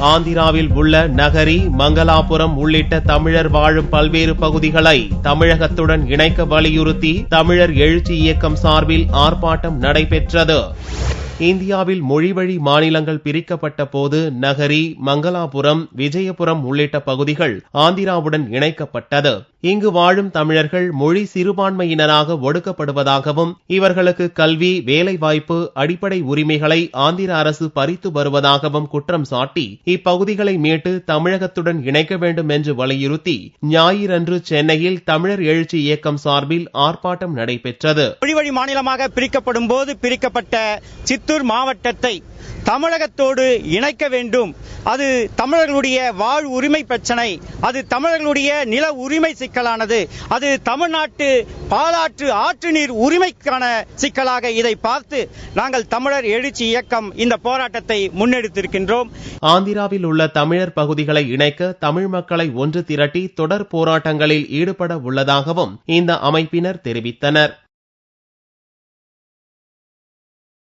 ஆந்திராவில் உள்ள நகரி, மங்களாபுரம் உள்ளிட்ட தமிழர் வாழும் பல்வேறு பகுதிகளை தமிழகத்துடன் இணைக்க வலியுறுத்தி தமிழர் எழுச்சி இயக்கம் சார்பில் ஆர்ப்பாட்டம் நடைபெற்றது. இந்தியாவில் மொழிவழி மாநிலங்கள் பிரிக்கப்பட்ட போது நகரி, மங்களாபுரம், விஜயபுரம் உள்ளிட்ட பகுதிகள் ஆந்திராவுடன் இணைக்கப்பட்டது. இங்கு வாழும் தமிழர்கள் மொழி சிறுபான்மையினராக ஒடுக்கப்படுவதாகவும் இவர்களுக்கு கல்வி, வேலைவாய்ப்பு, அடிப்படை உரிமைகளை ஆந்திர அரசு பறித்து வருவதாகவும் குற்றம் சாட்டி இப்பகுதிகளை மீட்டு தமிழகத்துடன் இணைக்க வேண்டும் என்று வலியுறுத்தி ஞாயிறன்று சென்னையில் தமிழர் எழுச்சி இயக்கம் சார்பில் ஆர்ப்பாட்டம் நடைபெற்றது. மொழிவழி மாநிலமாக பிரிக்கப்படும் போது பிரிக்கப்பட்ட சித்தூர் மாவட்டத்தை தமிழகத்தோடு இணைக்க வேண்டும். அது தமிழர்களுடைய வாழ் உரிமை பிரச்சனை, அது தமிழர்களுடைய நில உரிமை சிக்கலானது, அது தமிழ்நாட்டு பாலாற்று ஆற்று நீர் உரிமைக்கான சிக்கலாக இதை பார்த்து நாங்கள் தமிழர் எழுச்சி இயக்கம் இந்த போராட்டத்தை முன்னெடுத்திருக்கின்றோம். ஆந்திராவில் உள்ள தமிழர் பகுதிகளை இணைக்க தமிழ் மக்களை ஒன்று திரட்டி தொடர் போராட்டங்களில் ஈடுபட உள்ளதாகவும் இந்த அமைப்பினர் தெரிவித்தனர்.